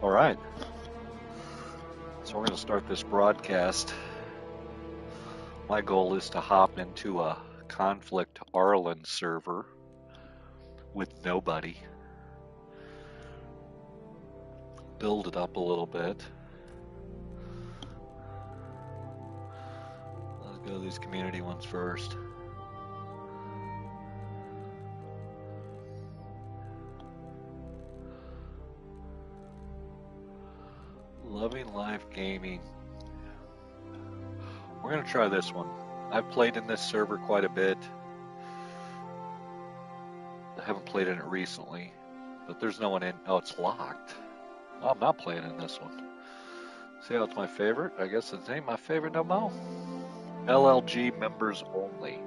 All right, so we're going to start this broadcast. My goal is to hop into a Conflict-Arland server with nobody, build it up a little bit. Let's go to these community ones first. Loving Life Gaming. We're going to try this one. I've played in this server quite a bit. I haven't played in it recently, but there's no one in. Oh, it's locked. Oh, I'm not playing in this one. See how it's my favorite? I guess it ain't my favorite no more. LLG members only.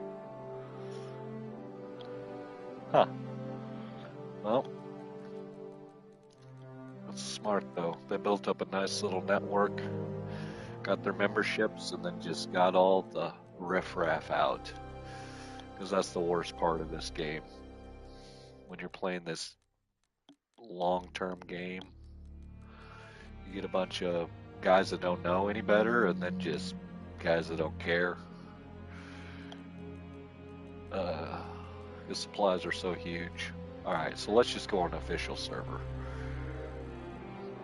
Huh. Well, that's smart though. They built up a nice little network, got their memberships, and then just got all the riffraff out. Because that's the worst part of this game. When you're playing this long-term game, you get a bunch of guys that don't know any better, and then just guys that don't care. The supplies are so huge. Alright, so let's just go on an official server.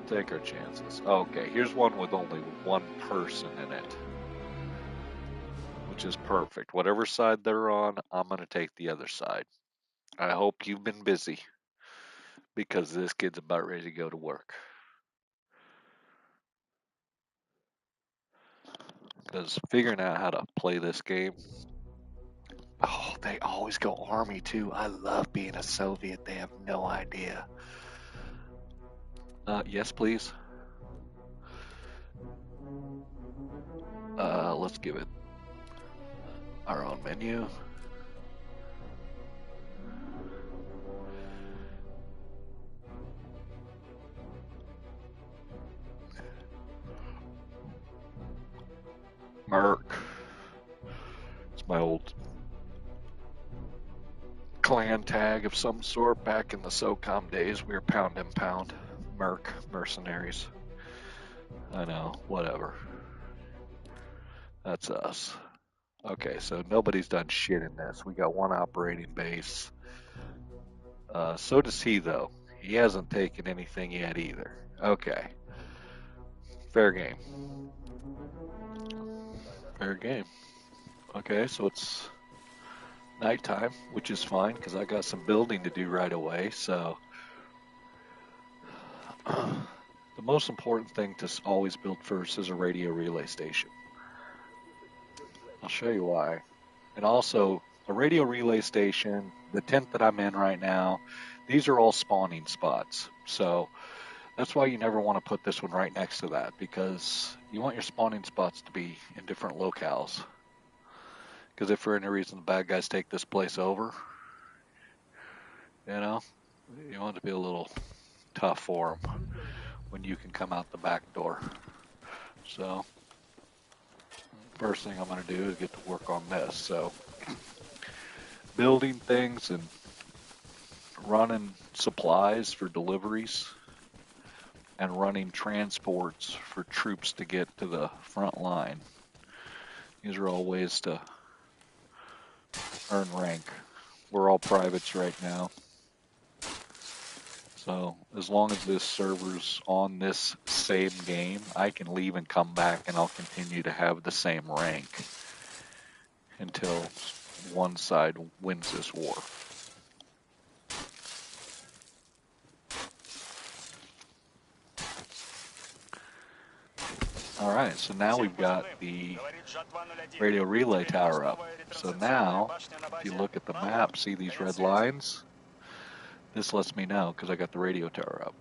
Take our chances. Okay, here's one with only one person in it, which is perfect. Whatever side they're on, I'm going to take the other side. I hope you've been busy, because this kid's about ready to go to work. Because figuring out how to play this game. Oh, they always go Army too. I love being a Soviet. They have no idea. Yes, please. Let's give it our own menu. Merc. It's my old clan tag of some sort. Back in the SOCOM days, we were pound and pound. Merc. Mercenaries. I know. Whatever. That's us. Okay, so nobody's done shit in this. We got one operating base. So does he, though. He hasn't taken anything yet either. Okay. Fair game. Fair game. Okay, so it's nighttime, which is fine because I got some building to do right away. So the most important thing to always build first is a radio relay station. I'll show you why. And also, a radio relay station, the tent that I'm in right now, these are all spawning spots. So that's why you never want to put this one right next to that, because you want your spawning spots to be in different locales. Because if for any reason the bad guys take this place over, you know, you want it to be a little tough for them when you can come out the back door. So first thing I'm going to do is get to work on this. So building things and running supplies for deliveries and running transports for troops to get to the front line. These are all ways to earn rank. We're all privates right now. So as long as this server's on this same game, I can leave and come back and I'll continue to have the same rank until one side wins this war. Alright, so now we've got the radio relay tower up. So now, if you look at the map, see these red lines? This lets me know because I got the radio tower up.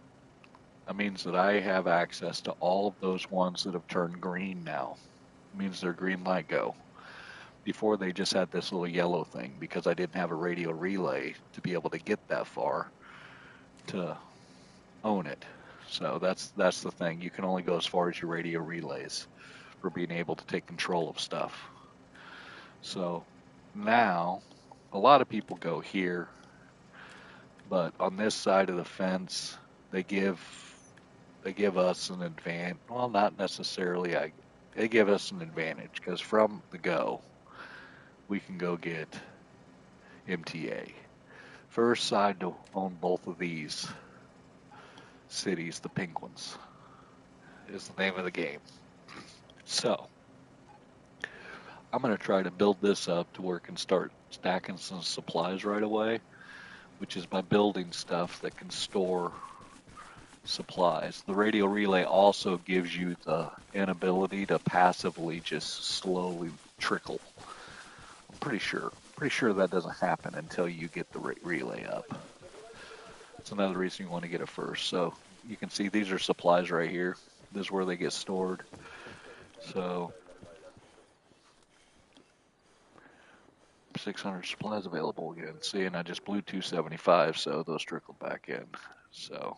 That means that I have access to all of those ones that have turned green now. It means they're green light go. Before they just had this little yellow thing because I didn't have a radio relay to be able to get that far to own it. So that's the thing. You can only go as far as your radio relays for being able to take control of stuff. So now a lot of people go here, but on this side of the fence they give they give us an advantage. Well, not necessarily. They give us an advantage because from the go, we can go get MTA. First side to own both of these cities, the Penguins, is the name of the game. So I'm going to try to build this up to where it can start stacking some supplies right away, which is by building stuff that can store supplies. The radio relay also gives you the inability to passively just slowly trickle. I'm pretty sure that doesn't happen until you get the relay up. That's another reason you want to get it first. So you can see these are supplies right here. This is where they get stored. So 600 supplies available again. See, and I just blew 275, so those trickled back in. So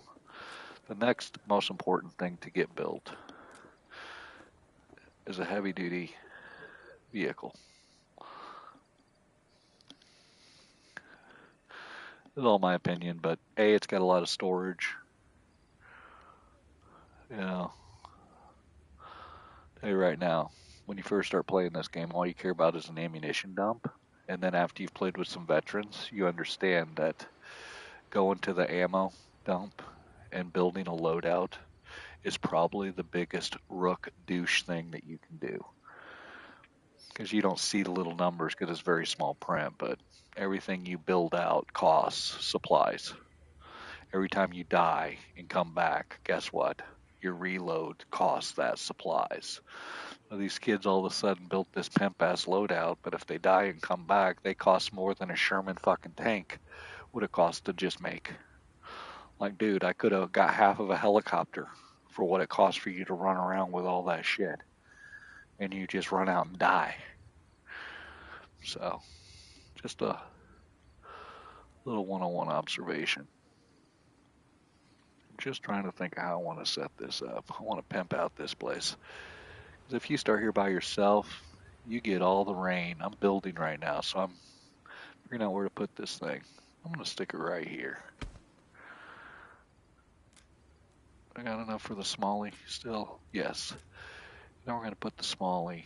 the next most important thing to get built is a heavy-duty vehicle. This is all my opinion, but A, it's got a lot of storage. You know, tell you right now, when you first start playing this game, all you care about is an ammunition dump. And then after you've played with some veterans, you understand that going to the ammo dump and building a loadout is probably the biggest rook douche thing that you can do. Because you don't see the little numbers because it's very small print, but everything you build out costs supplies. Every time you die and come back, guess what? Your reload costs that supplies. So these kids all of a sudden built this pimp-ass loadout, but if they die and come back, they cost more than a Sherman fucking tank would have cost to just make. Like, dude, I could have got half of a helicopter for what it costs for you to run around with all that shit. And you just run out and die. So, just a little one-on-one observation. Just trying to think of how I want to set this up. I want to pimp out this place. Because if you start here by yourself, you get all the rain. I'm building right now, so I'm figuring out where to put this thing. I'm going to stick it right here. I got enough for the smallie still? Yes. Now we're going to put the smallie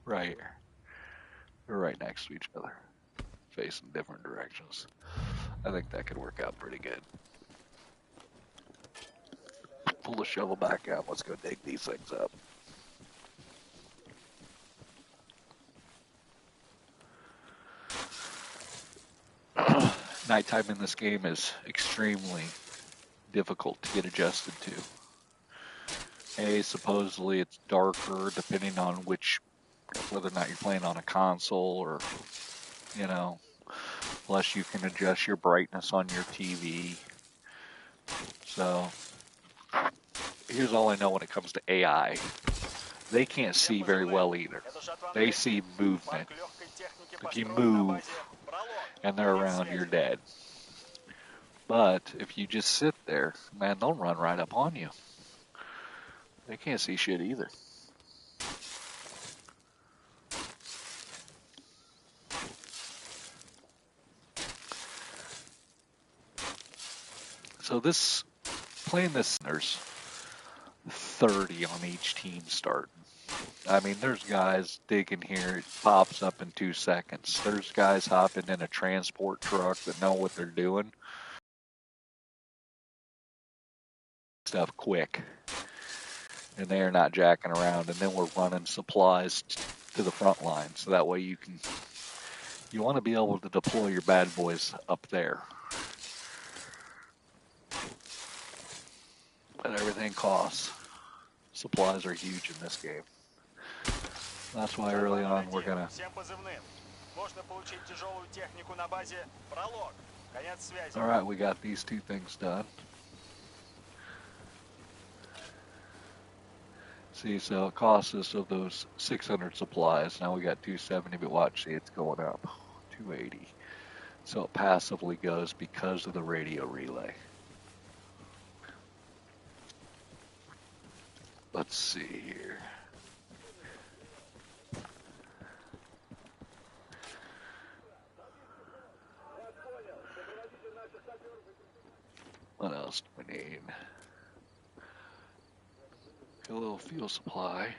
right here. They're right next to each other, facing different directions. I think that could work out pretty good. Pull the shovel back out. Let's go dig these things up. Nighttime in this game is extremely difficult to get adjusted to. Supposedly it's darker depending on whether or not you're playing on a console or, plus you can adjust your brightness on your TV. So here's all I know when it comes to AI. They can't see very well either. They see movement. If you move and they're around, you're dead. But if you just sit there, man, they'll run right up on you. They can't see shit either. So playing this, there's 30 on each team starting. I mean, there's guys digging here, it pops up in 2 seconds. There's guys hopping in a transport truck that know what they're doing. Stuff quick. And they're not jacking around. And then we're running supplies to the front line. So that way you want to be able to deploy your bad boys up there. But everything costs. Supplies are huge in this game. That's why early on we're gonna. Alright, we got these two things done. See, so it costs us of those 600 supplies. Now we got 270, but watch, see, it's going up. 280. So it passively goes because of the radio relay. Let's see here. else do we need? A little fuel supply.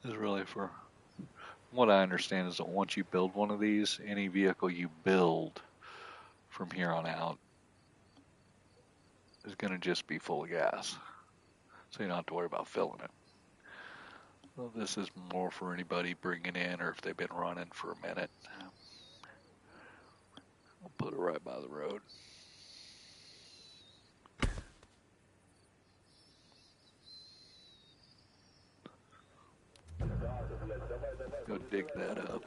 This is really for, what I understand is that once you build one of these, any vehicle you build from here on out is going to just be full of gas. So you don't have to worry about filling it. Well, this is more for anybody bringing in or if they've been running for a minute. I'll put it right by the road. Go dig that up.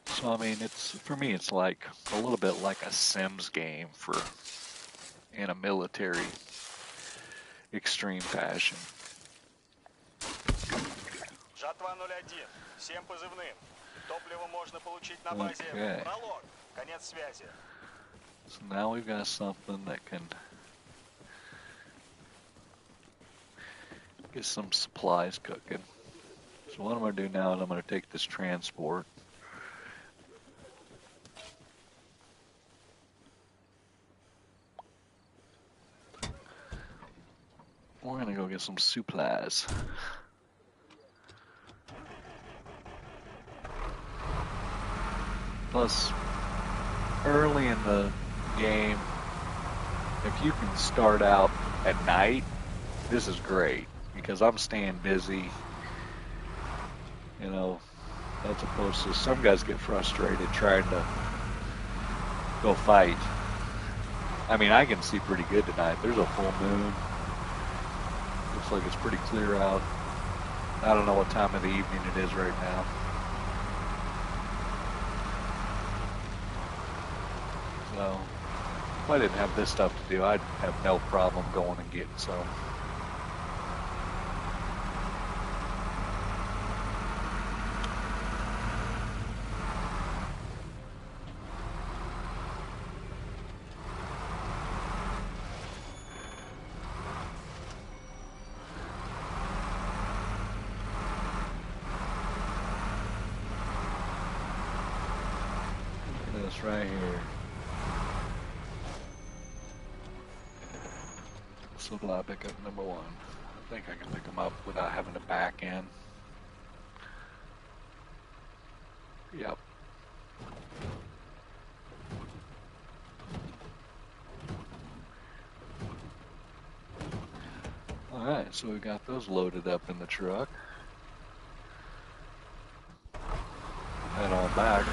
So I mean, for me, it's like a little bit like a Sims game in a military extreme fashion. Жатва 01. Всем позывным. Топливо можно получить на базе. Пролог. Конец связи. So now we've got something that can get some supplies cooking. So what I'm going to do now is I'm going to take this transport. We're going to go get some supplies. Plus, early in the game, if you can start out at night, this is great because I'm staying busy, you know, as opposed to some guys get frustrated trying to go fight. I mean, I can see pretty good tonight. There's a full moon. Looks like it's pretty clear out. I don't know what time of the evening it is right now. So, if I didn't have this stuff to do, I'd have no problem going and getting some. This right here. Supply pickup number 1. I think I can pick them up without having to back in. Yep. Alright, so we got those loaded up in the truck. Head on back.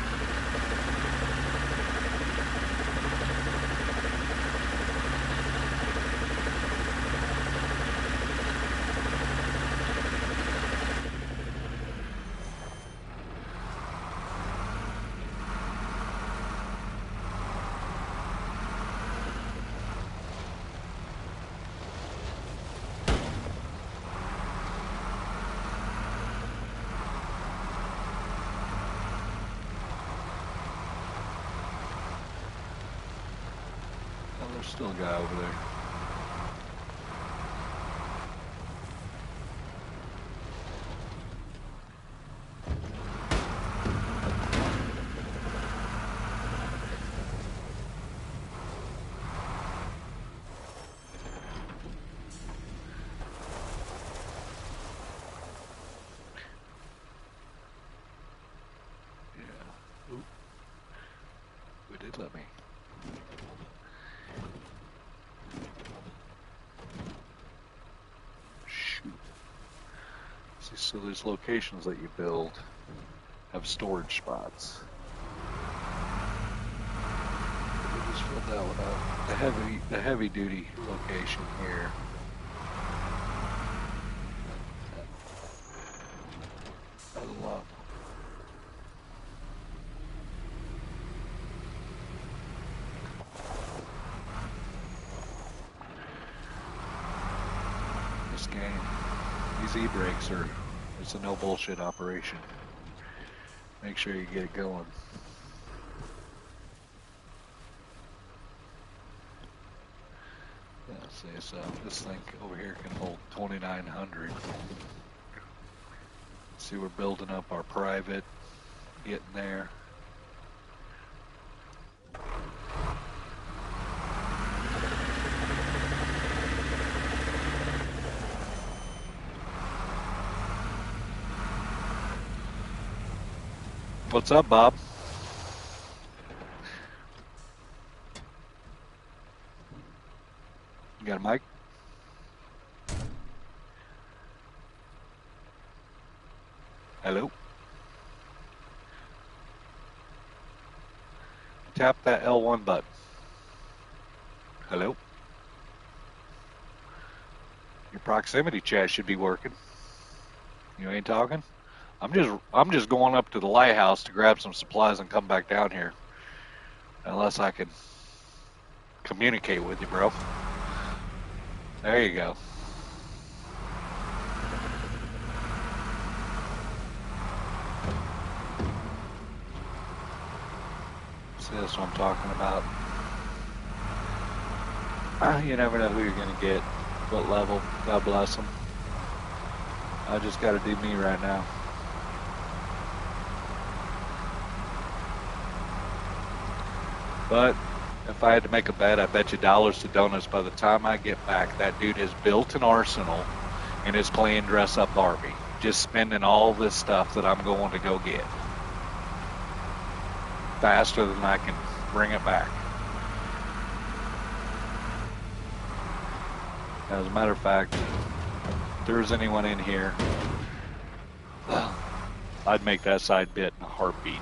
There's still a guy over there. Yeah. Oop. It did let me. So these locations that you build have storage spots. We'll Just filled that one up. The heavy duty location here. Fill up. This game, these e-brakes it's a no bullshit operation. Make sure you get it going. Yeah, see, so this thing over here can hold 2,900. See, we're building up our private, getting there. What's up, Bob? You got a mic? Hello? Tap that L1 button. Hello? Your proximity chat should be working. You ain't talking? I'm just going up to the lighthouse to grab some supplies and come back down here. Unless I can communicate with you, bro. There you go. See, that's what I'm talking about. You never know who you're going to get, what level. God bless them. I just got to do me right now. But if I had to make a bet, I bet you dollars to donuts by the time I get back, that dude has built an arsenal and is playing dress up Barbie. Just spending all this stuff that I'm going to go get. Faster than I can bring it back. As a matter of fact, if there's anyone in here, I'd make that side bit in a heartbeat.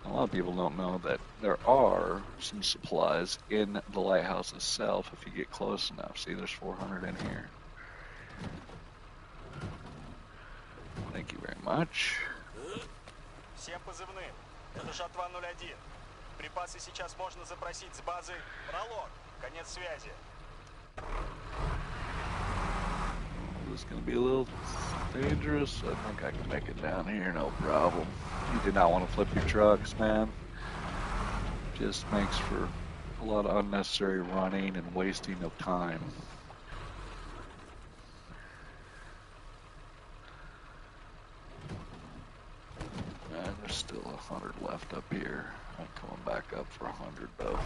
A lot of people don't know that there are some supplies in the lighthouse itself if you get close enough. See, there's 400 in here. Thank you very much. Всем позывным. Это Жатва 01. Припасы сейчас можно запросить с базы Пролог. Конец связи. This is going to be a little dangerous. I think I can make it down here, no problem. You do not want to flip your trucks, man. Just makes for a lot of unnecessary running and wasting of time. And there's still 100 left up here. I'm coming back up for 100 though.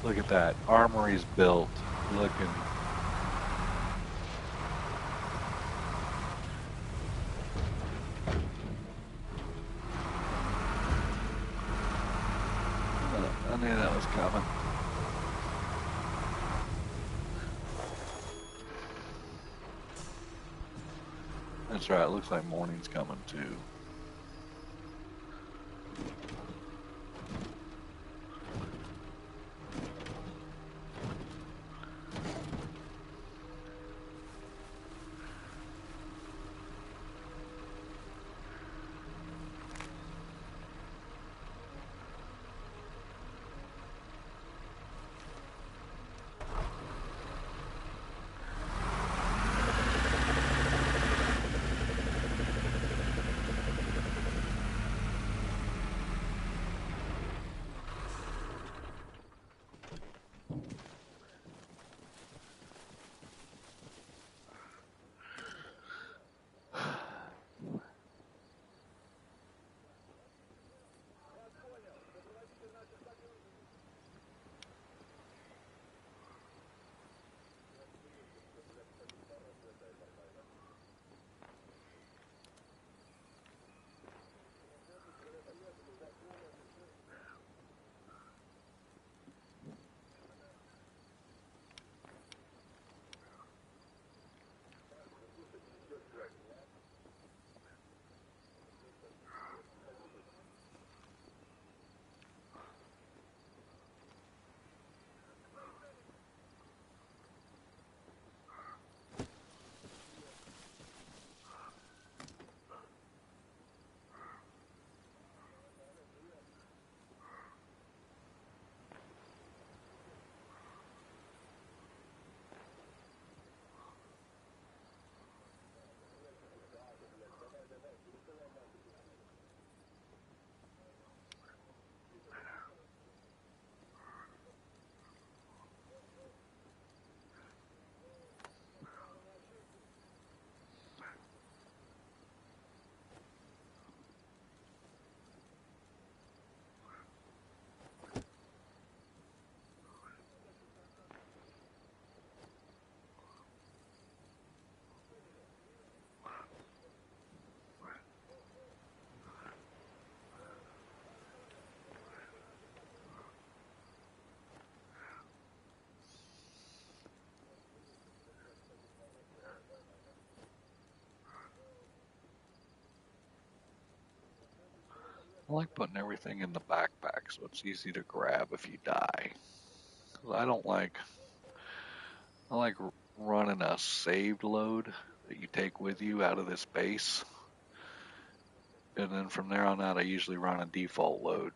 Look at that. Armory's built. Looking. I knew that was coming. That's right. Looks like morning's coming too. I like putting everything in the backpack so it's easy to grab if you die. 'Cause I like running a saved load that you take with you out of this base. And then from there on out, I usually run a default load.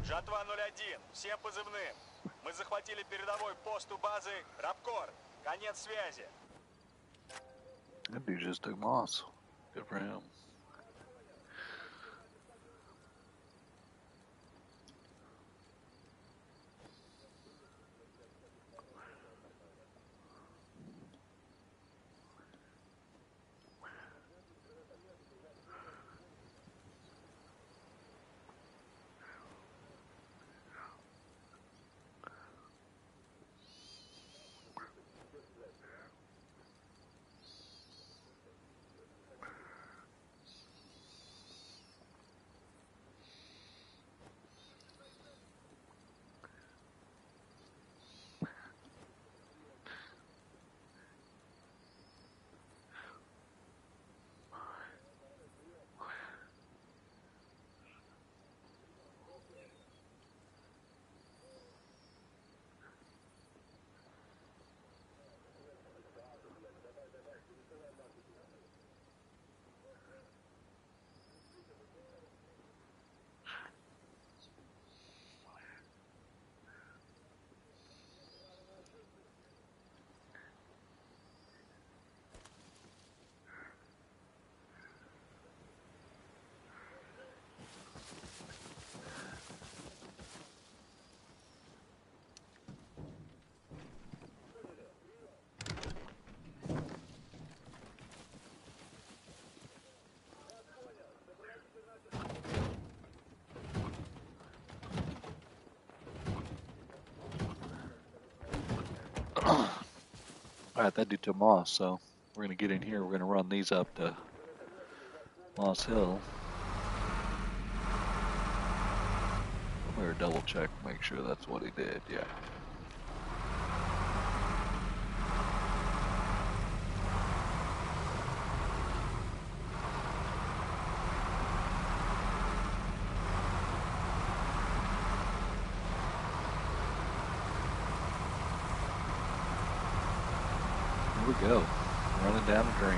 Жатва 01, всем позывным. Мы захватили передовой пост у базы Рабкор. Конец связи. That dude just took moss. Good for him. Alright, that did to Moss, so we're going to get in here. We're going to run these up to Moss Hill. I better double check, make sure that's what he did, yeah. Here we go, running down the drain.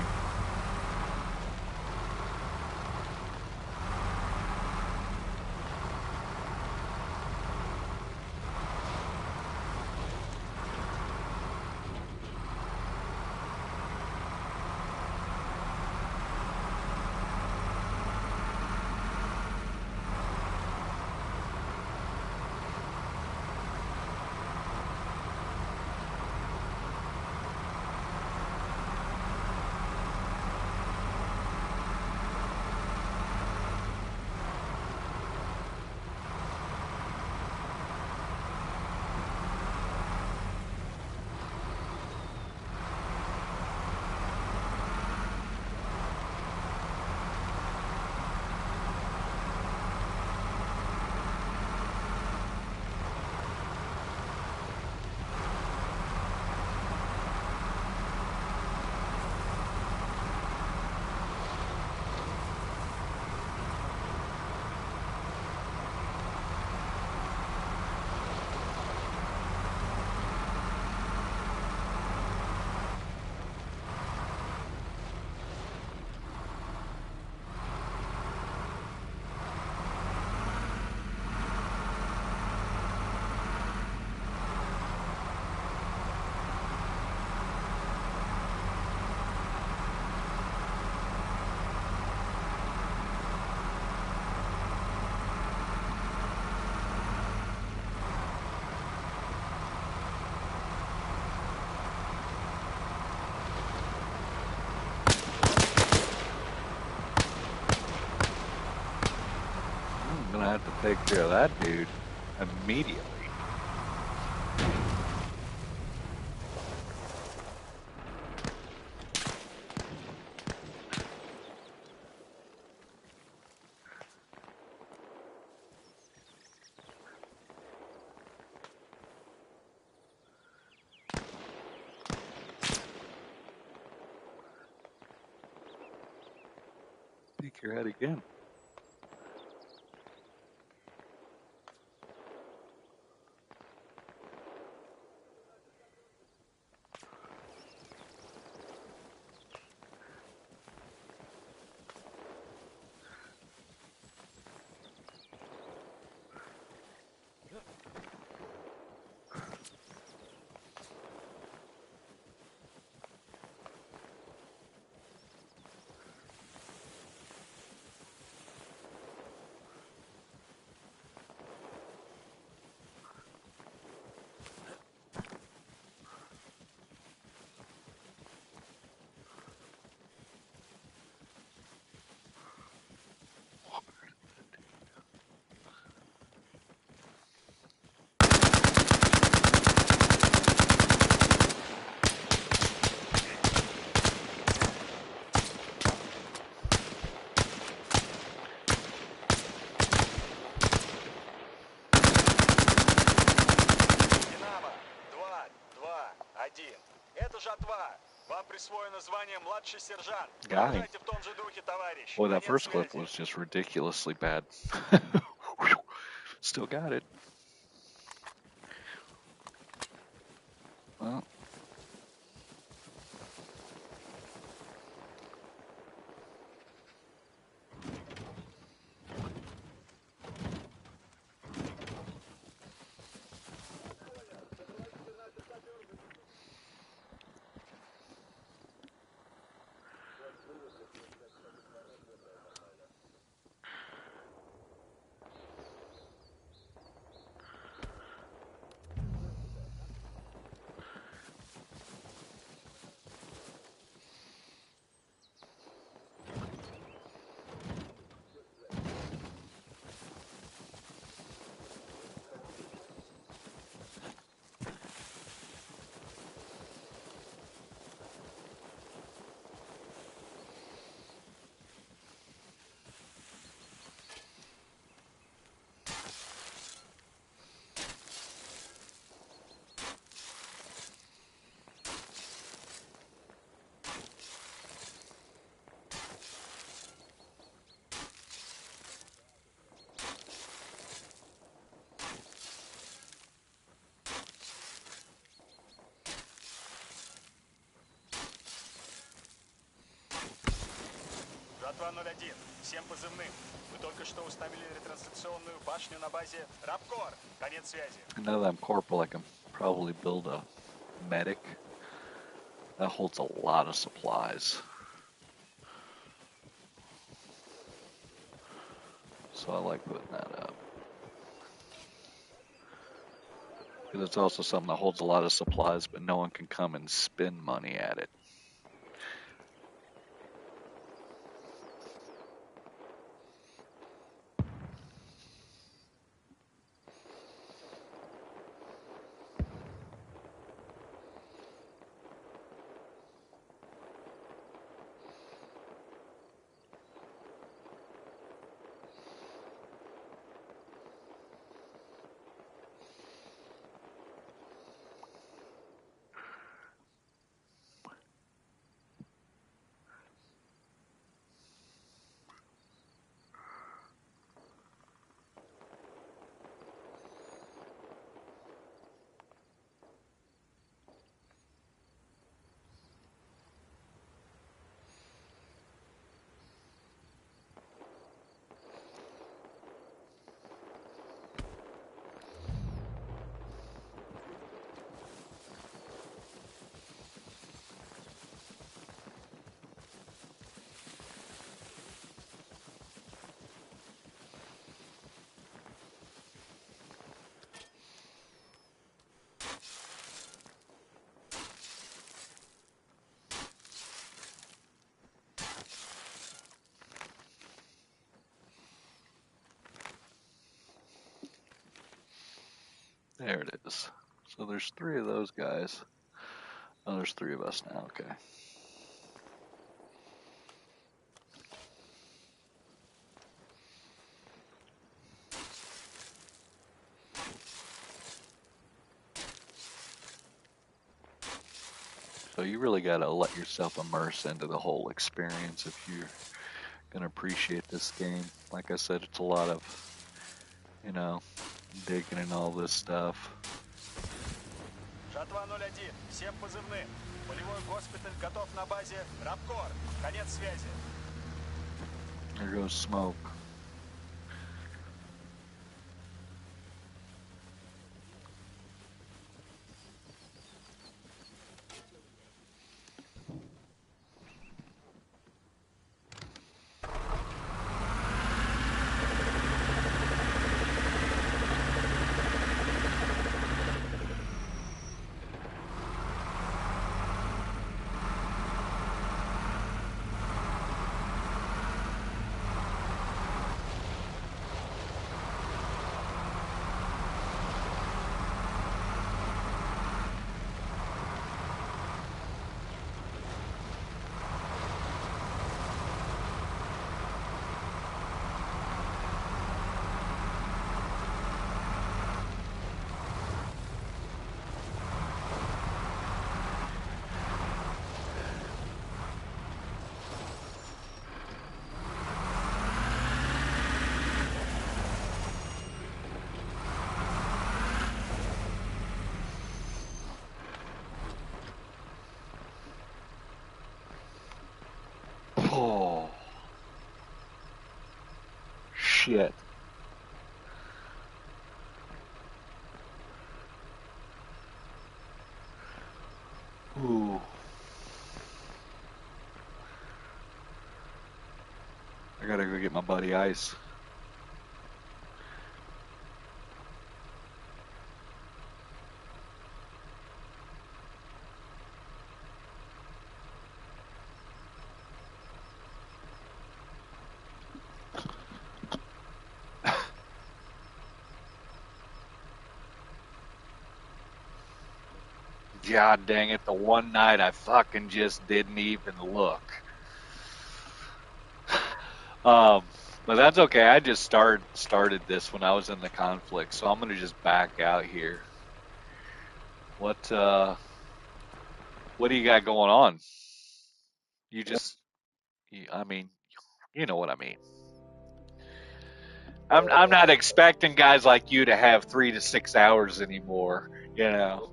I'm gonna have to take care of that dude immediately. Take your head again. Got him. Boy, that first clip was just ridiculously bad. Still got it. Well. Жатва-01, всем позывным. Мы только что установили ретрансляционную башню на базе Рабкор. Конец связи. Now that I'm corporal, I can probably build a medic. That holds a lot of supplies. So I like putting that up. Because it's also something that holds a lot of supplies, but no one can come and spend money at it. There it is. So there's 3 of those guys. Oh, there's 3 of us now, okay. So you really got to let yourself immerse into the whole experience if you're going to appreciate this game. Like I said, it's a lot of, digging and all this stuff. Жатва-01, всем позывным. Полевой госпиталь готов на базе Рабкор. Конец связи. There goes smoke. Oh. Shit. Ooh. I gotta go get my buddy Ice. God dang it, the one night I fucking just didn't even look. But that's okay. I just started this when I was in the conflict, so I'm gonna just back out here. What do you got going on? You just, I mean, you know what I mean. I'm not expecting guys like you to have 3 to 6 hours anymore, you know.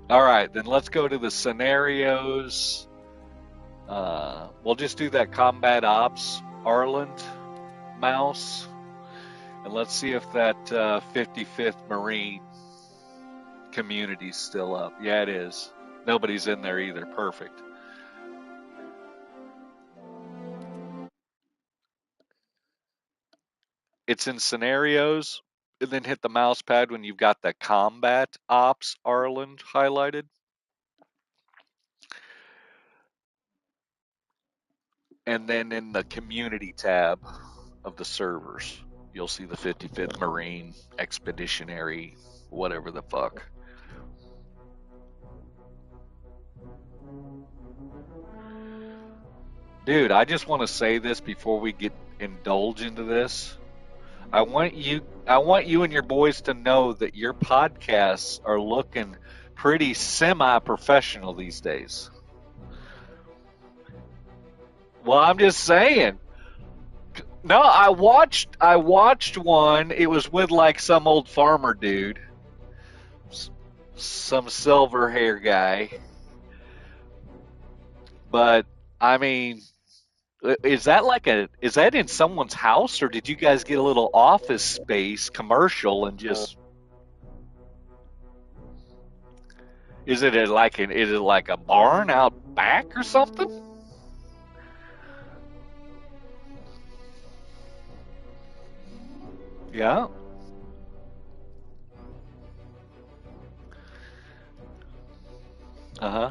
All right, then let's go to the scenarios. We'll just do that combat ops Arland mouse, and let's see if that 55th Marine community's still up. Yeah, it is. Nobody's in there either. Perfect. It's in scenarios, and then hit the mouse pad when you've got the combat ops Arland highlighted. And then in the community tab of the servers, you'll see the 55th Marine Expeditionary, whatever the fuck. Dude, I just want to say this before we indulge into this. I want you and your boys to know that your podcasts are looking pretty semi-professional these days. Well, I'm just saying. No, I watched one. It was with like some old farmer dude, some silver hair guy. But I mean, is that in someone's house, or did you guys get a little office space commercial and just is it like a barn out back or something? Yeah. Uh-huh.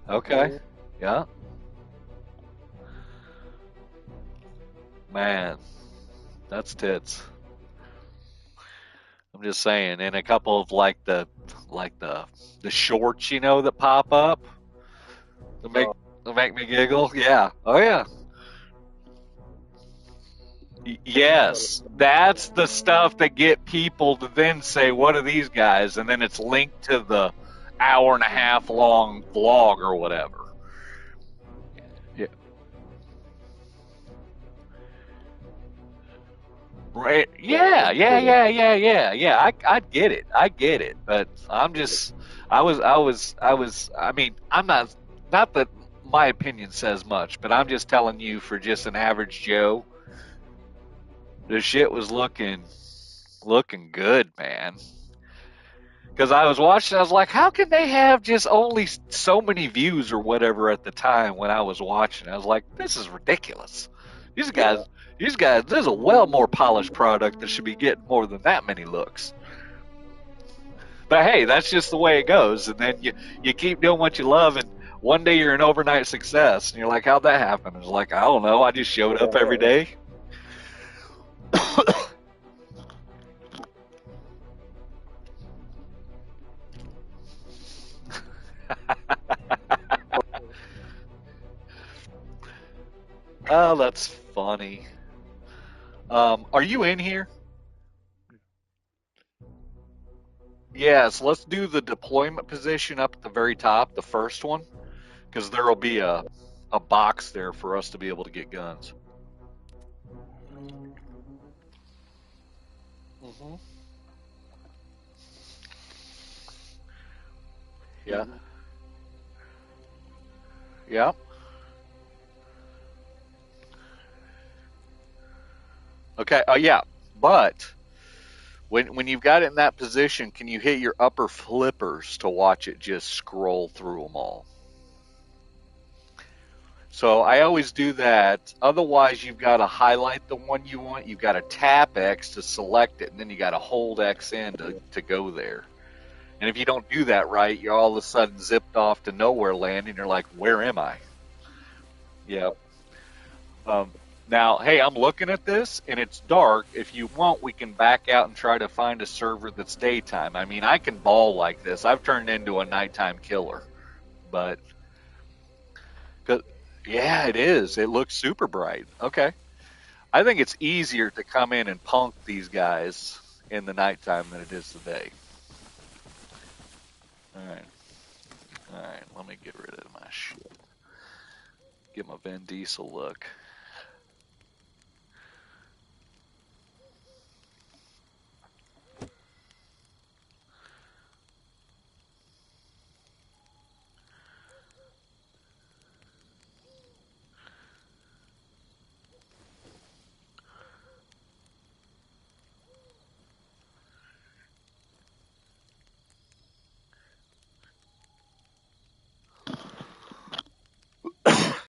Okay. Yeah. Man, that's tits. I'm just saying, and a couple of like the shorts, that pop up to make me giggle. Yeah. Oh yeah. Yes, that's the stuff that get people to then say, "What are these guys?" And then it's linked to the hour and a half long vlog or whatever. Yeah. Right. Yeah. Yeah. Yeah. Yeah. Yeah. Yeah. I get it. I get it. But I mean, I'm not that my opinion says much, but I'm just telling you for just an average Joe, the shit was looking good, man. Because I was watching, I was like, how can they have just only so many views or whatever at the time when I was watching? I was like, this is ridiculous. These guys, there's a well more polished product that should be getting more than that many looks. But hey, that's just the way it goes. And then you keep doing what you love, and one day you're an overnight success, and you're like, how'd that happen? It's like, I don't know. I just showed up every day. Oh, that's funny. Are you in here? Yes, let's do the deployment position up at the very top, the first one, because there will be a box there for us to be able to get guns. Hmm. Yeah, yeah. Okay. Oh, yeah. But when you've got it in that position, can you hit your upper flippers to watch it just scroll through them all? So I always do that. Otherwise, you've got to highlight the one you want. You've got to tap X to select it, and then you got to hold X in to go there. And if you don't do that right, you're all of a sudden zipped off to nowhere land, and you're like, where am I? Yeah. Um, Now, hey, I'm looking at this, and it's dark. If you want, we can back out and try to find a server that's daytime. I mean, I can ball like this. I've turned into a nighttime killer. But, 'cause- yeah, it is. It looks super bright. Okay. I think it's easier to come in and punk these guys in the nighttime than it is today. All right. All right. Let me get rid of my shit. Get my Vin Diesel look.